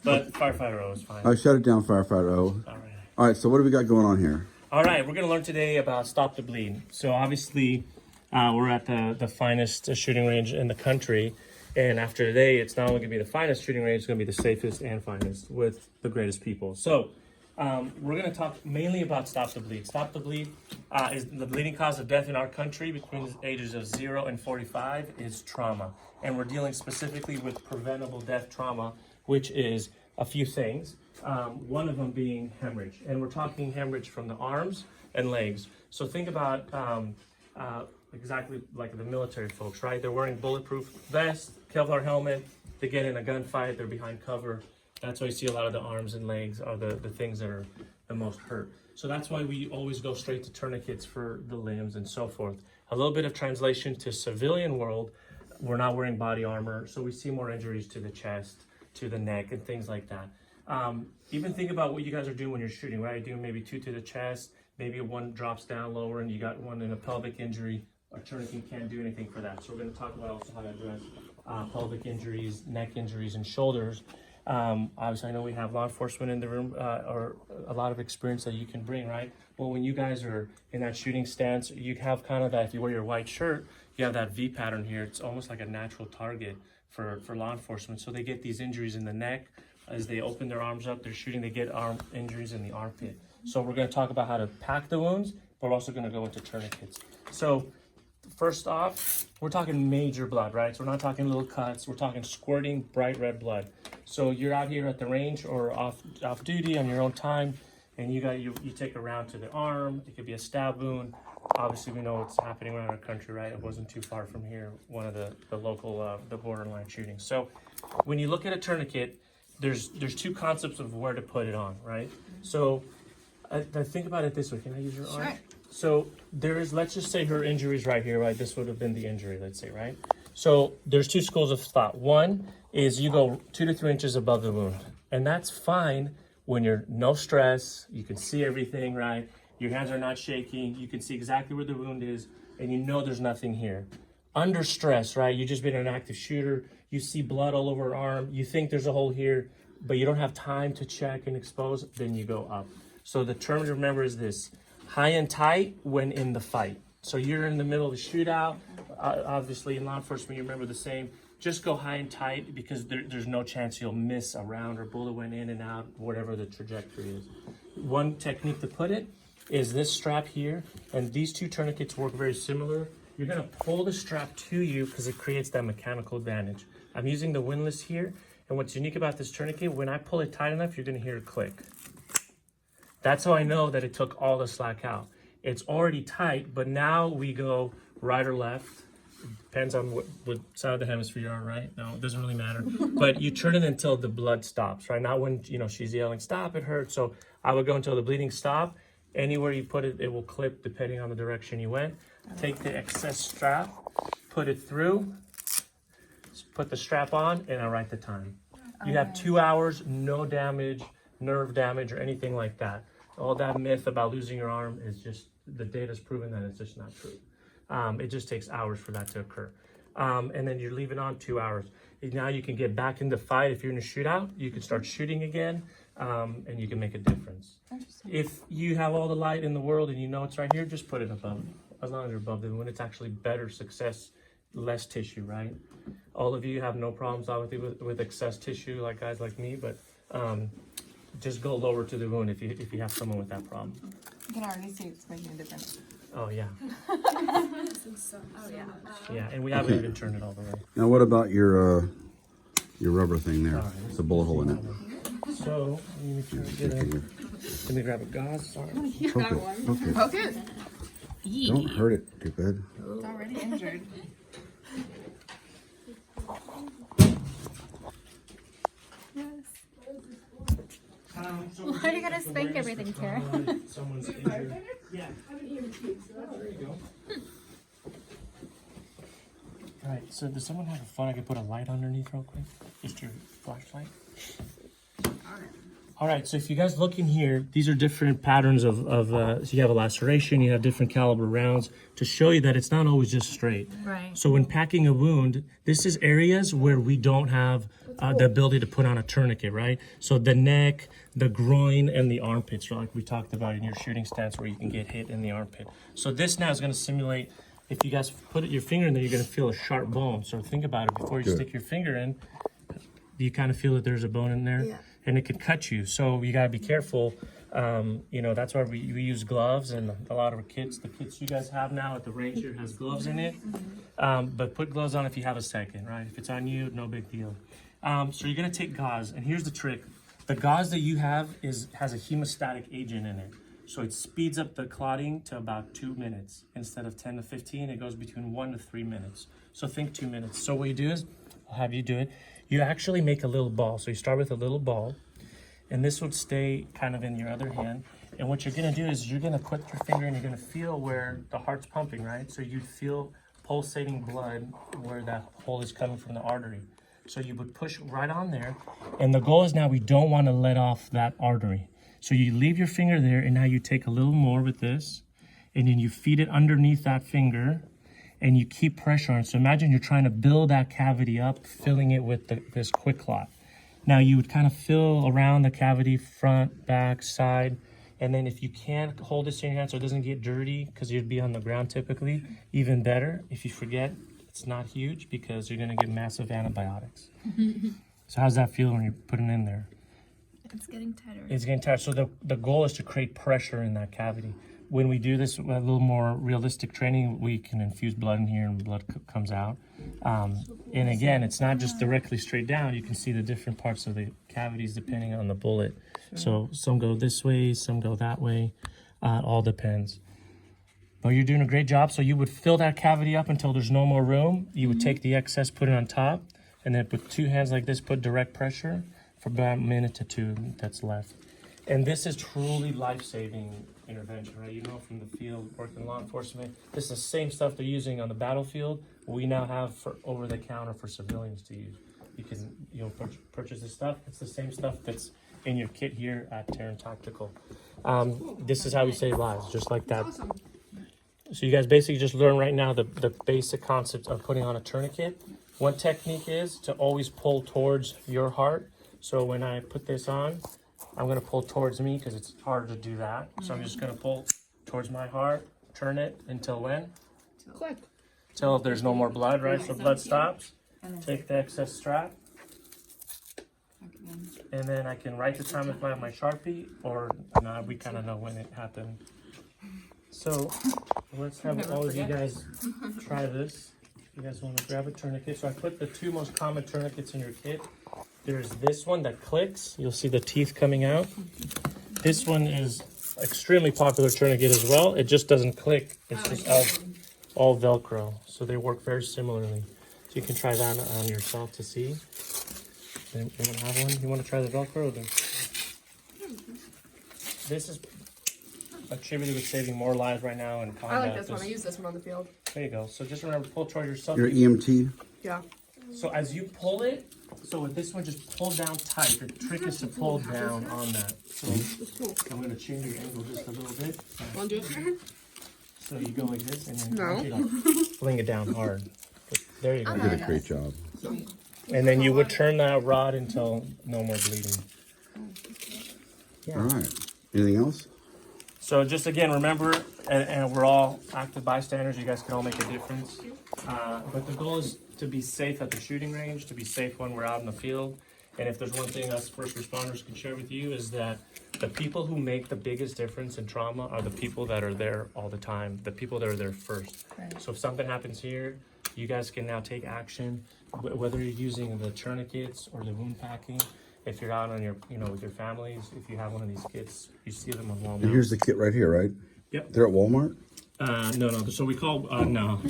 But firefighter O is fine. I shut it down, firefighter O. All right, so what do we got going on here? All right, we're going to learn today about stop the bleed. So obviously, we're at the finest shooting range in the country. And after today, it's not only going to be the finest shooting range, it's going to be the safest and finest with the greatest people. So we're going to talk mainly about stop the bleed. Stop the bleed is the leading cause of death in our country between the ages of 0 and 45 is trauma. And we're dealing specifically with preventable death trauma, which is a few things. One of them being hemorrhage, and we're talking hemorrhage from the arms and legs. So think about exactly like the military folks, right? They're wearing bulletproof vests, Kevlar helmet, they get in a gunfight, they're behind cover. That's why you see a lot of the arms and legs are the things that are the most hurt. So that's why we always go straight to tourniquets for the limbs and so forth. A little bit of translation to civilian world, we're not wearing body armor, so we see more injuries to the chest, to the neck, and things like that. Even think about what you guys are doing when you're shooting, right? You're doing maybe 2 to the chest, maybe one drops down lower and you got one in a pelvic injury. A tourniquet can't do anything for that. So we're going to talk about also how to address pelvic injuries, neck injuries, and shoulders. Obviously, I know we have law enforcement in the room, or a lot of experience that you can bring, right? Well, when you guys are in that shooting stance, you have kind of that, if you wear your white shirt, you have that V pattern here. It's almost like a natural target for law enforcement. So they get these injuries in the neck. As they open their arms up, they're shooting, they get arm injuries in the armpit. So we're going to talk about how to pack the wounds, but we're also going to go into tourniquets. So first off, we're talking major blood, right? So we're not talking little cuts, we're talking squirting bright red blood. So you're out here at the range or off duty on your own time, and you take a round to the arm. It could be a stab wound. Obviously, we know what's happening around our country, right? It wasn't too far from here, one of the local, the borderline shootings. So when you look at a tourniquet, there's 2 concepts of where to put it on, right? So I think about it this way. Can I use your arm? Sure. So let's just say her injury is right here, right? This would have been the injury, let's say, right? So there's 2 schools of thought. One is you go 2 to 3 inches above the wound, and that's fine when you're no stress, you can see everything, right? Your hands are not shaking, you can see exactly where the wound is, and you know there's nothing here. Under stress, right? You just been an active shooter, you see blood all over her arm, you think there's a hole here, but you don't have time to check and expose, then you go up. So the term to remember is this: high and tight when in the fight. So you're in the middle of the shootout, obviously in law enforcement you remember the same. Just go high and tight because there's no chance you'll miss a round or bullet went in and out, whatever the trajectory is. One technique to put it is this strap here, and these 2 tourniquets work very similar. You're gonna pull the strap to you because it creates that mechanical advantage. I'm using the windlass here, and what's unique about this tourniquet, when I pull it tight enough, you're gonna hear it click. That's how I know that it took all the slack out. It's already tight, but now we go right or left. Depends on what side of the hemisphere you're on, right? No, it doesn't really matter. But you turn it until the blood stops, right? Not when, she's yelling, stop, it hurts. So I would go until the bleeding stops. Anywhere you put it, it will clip depending on the direction you went. Take the excess strap, put it through, put the strap on, and I write the time. You have 2 hours, no damage, nerve damage, or anything like that. All that myth about losing your arm is just, the data's proven that it's just not true. It just takes hours for that to occur. And then you're leaving on 2 hours. Now you can get back in the fight. If you're in a shootout, you can start shooting again, and you can make a difference. If you have all the light in the world and you know it's right here, just put it above. As long as you're above the wound, it's actually better success, less tissue, right? All of you have no problems obviously with excess tissue, like guys like me, but just go lower to the wound if you have someone with that problem. You can already see it's making a difference. Oh yeah. Oh yeah. Yeah, and we haven't even turned it all the way. Now, what about your rubber thing there? It's a bullet hole in it. So let me grab a gauze. Sorry. Poke it. Don't hurt it too bad. It's already injured. Why do you gotta spank everything, Tara? Someone's injured. Yeah. There you go. All right, so does someone have a phone I could put a light underneath real quick? Just your flashlight? All right, so if you guys look in here, these are different patterns of so you have a laceration, you have different caliber rounds to show you that it's not always just straight. Right. So when packing a wound, this is areas where we don't have the ability to put on a tourniquet, right? So the neck, the groin, and the armpits, like we talked about in your shooting stance where you can get hit in the armpit. So this now is gonna simulate, if you guys put your finger in there, you're gonna feel a sharp bone. So think about it, before you stick your finger in, you kind of feel that there's a bone in there. Yeah. And it could cut you, so you gotta be careful. You know, that's why we use gloves, and a lot of our kits, the kits you guys have now at the range here has gloves in it. But put gloves on if you have a second, right? If it's on you, no big deal. So you're gonna take gauze, and here's the trick. The gauze that you have has a hemostatic agent in it. So it speeds up the clotting to about 2 minutes. Instead of 10 to 15, it goes between 1 to 3 minutes. So think 2 minutes. So what you do is, I'll have you do it. You actually make a little ball. So you start with a little ball, and this would stay kind of in your other hand. And what you're gonna do is you're gonna put your finger and you're gonna feel where the heart's pumping, right? So you feel pulsating blood where that hole is coming from the artery. So you would push right on there. And the goal is now we don't wanna let off that artery. So you leave your finger there, and now you take a little more with this, and then you feed it underneath that finger, and you keep pressure on it. So imagine you're trying to build that cavity up, filling it with this quick clot. Now you would kind of fill around the cavity, front, back, side, and then if you can't hold this in your hand so it doesn't get dirty, because you'd be on the ground typically, even better. If you forget, it's not huge because you're gonna get massive antibiotics. So how's that feel when you're putting it in there? It's getting tighter. It's getting tight. So the goal is to create pressure in that cavity. When we do this, a little more realistic training, we can infuse blood in here and blood comes out. And again, it's not just directly straight down. You can see the different parts of the cavities depending on the bullet. So some go this way, some go that way. All depends. But you're doing a great job. So you would fill that cavity up until there's no more room. You would take the excess, put it on top, and then with 2 hands like this, put direct pressure for about a minute to 2 that's left. And this is truly life-saving intervention, right? You know, from the field, working law enforcement. This is the same stuff they're using on the battlefield. We now have for over-the-counter for civilians to use. You can purchase this stuff. It's the same stuff that's in your kit here at Taran Tactical. This is how we save lives, just like that. Awesome. So you guys basically just learn right now the basic concept of putting on a tourniquet. One technique is to always pull towards your heart. So when I put this on, I'm gonna pull towards me because it's harder to do that. So I'm just gonna pull towards my heart, turn it until when? Click. Till there's no more blood, right? So blood stops. Take the excess strap. And then I can write the time with my Sharpie, or no, we kind of know when it happened. So let's have all of you guys try this. You guys want to grab a tourniquet. So I put the 2 most common tourniquets in your kit. There's this one that clicks. You'll see the teeth coming out. This one is extremely popular tourniquet as well. It just doesn't click. It's just all Velcro. So they work very similarly. So you can try that on yourself to see. You want to have one? You want to try the Velcro? Then this is attributed with saving more lives right now in combat. I like this one. I use this one on the field. There you go. So just remember, pull toward yourself. Your EMT? Yeah. So as you pull it, so with this one, just pull down tight. The trick is to pull down on that. So I'm going to change your angle just a little bit. Want to do it? So you go like this, and then No. you know, fling it down hard. There you go. You did a great job. And then you would turn that rod until no more bleeding. All right. Anything else? So just again, remember, and we're all active bystanders. You guys can all make a difference. But the goal is to be safe at the shooting range, to be safe when we're out in the field. And if there's one thing us first responders can share with you is that the people who make the biggest difference in trauma are the people that are there all the time, the people that are there first. Right. So if something happens here, you guys can now take action, whether you're using the tourniquets or the wound packing. If you're out on your, with your families, if you have one of these kits, you see them on Walmart. And here's the kit right here, right? Yep. They're at Walmart? No. So we call, no. I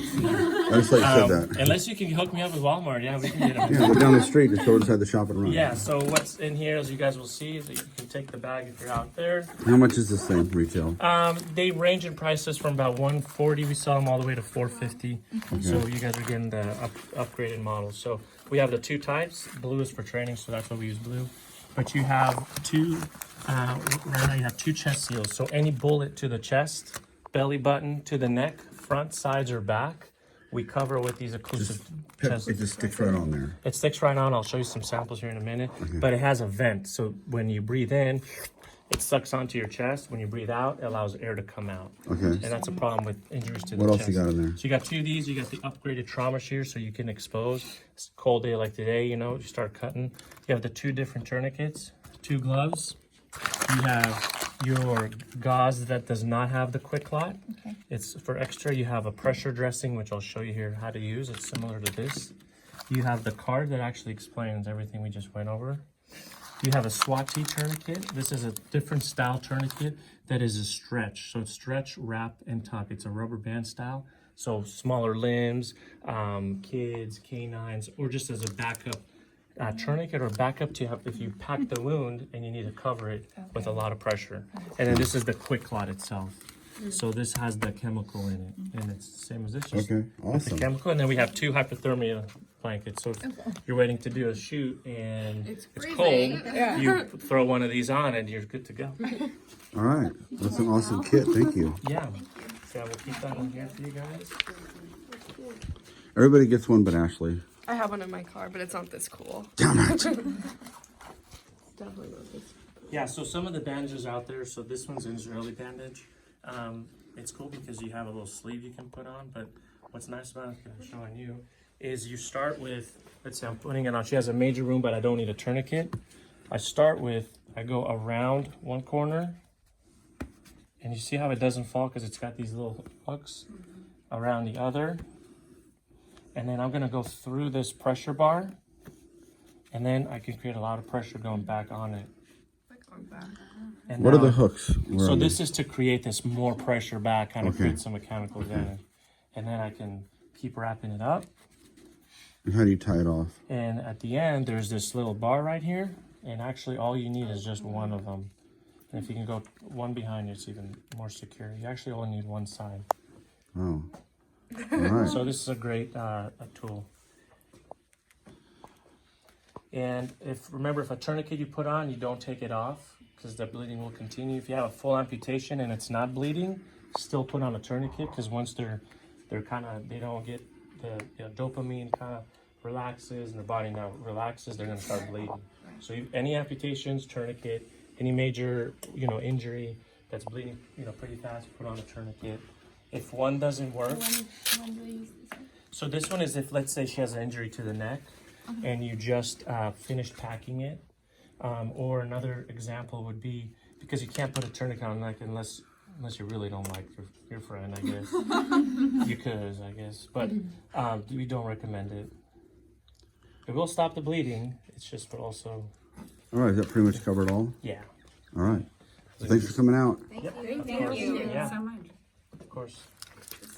just thought you said that. Unless you can hook me up with Walmart, yeah, we can get them. Yeah, go down the street. Just go inside the shop and run. Yeah, so what's in here, as you guys will see, is that you can take the bag if you're out there. How much is this thing retail? They range in prices from about $140. We sell them all the way to $450. So you guys are getting the upgraded models. So we have the 2 types. Blue is for training, so that's why we use blue. but you have two, right now you have two chest seals. So any bullet to the chest, belly button to the neck, front, sides, or back, we cover with these occlusive chest. It just sticks right on there. It sticks right on. I'll show you some samples here in a minute. But it has a vent, so when you breathe in, it sucks onto your chest. When you breathe out, it allows air to come out. Okay. And that's a problem with injuries to the What chest. else you got in there? So you got two of these. You got the upgraded trauma shear, so you can expose. It's a cold day like today, you know, you start cutting. You have the two different tourniquets, two gloves. You have your gauze that does not have the quick clot. Okay. It's for extra. You have a pressure dressing, which I'll show you here how to use. It's similar to this. You have the card that actually explains everything we just went over. You have a SWAT tourniquet. This is a different style tourniquet that is a stretch. So it's stretch, wrap, and tuck. It's a rubber band style. So smaller limbs, kids, canines, or just as a backup tourniquet or backup to have if you pack the wound and you need to cover it with a lot of pressure. And then this is the quick clot itself. So this has the chemical in it, and it's the same as this. Just Okay, awesome. the chemical, and then we have two hypothermia blankets. So if you're waiting to do a shoot and it's cold, you throw one of these on and you're good to go. All right, that's an awesome kit. Thank you. Yeah. So we'll keep that on here for you guys. Everybody gets one, but Ashley. I have one in my car, but it's not this cool. Damn it. Definitely not this. Yeah, so some of the bandages out there, so this one's an Israeli bandage. It's cool because you have a little sleeve you can put on, but what's nice about it, I'm showing you, is you start with, let's say I'm putting it on, she has a major wound, but I don't need a tourniquet. I go around one corner, and you see how it doesn't fall because it's got these little hooks around the other. And then I'm gonna go through this pressure bar, and then I can create a lot of pressure going back on it. And What are now- the hooks? Where So are they? this is to create this more pressure back, kind of Okay. create some mechanical advantage. And then I can keep wrapping it up. And how do you tie it off? And at the end, there's this little bar right here. And actually all you need is just one of them. And if you can go one behind you, it's even more secure. You actually only need one side. Oh. All right. So this is a great a tool. And remember, if a tourniquet you put on, you don't take it off because the bleeding will continue. If you have a full amputation and it's not bleeding, still put on a tourniquet because once they don't get the dopamine kind of relaxes and the body now relaxes, they're going to start bleeding. So any amputations, tourniquet, any major injury that's bleeding pretty fast, put on a tourniquet. If one doesn't work, When do we use this one? so this one is if, let's say she has an injury to the neck and you just finished packing it. Or another example would be, because you can't put a tourniquet on the neck unless you really don't like your friend, I guess. You could, I guess. But we don't recommend it. It will stop the bleeding. It's just for also, All right, that pretty much covered all? yeah. All right. Thanks for coming out. Thank you. Yeah, So of course.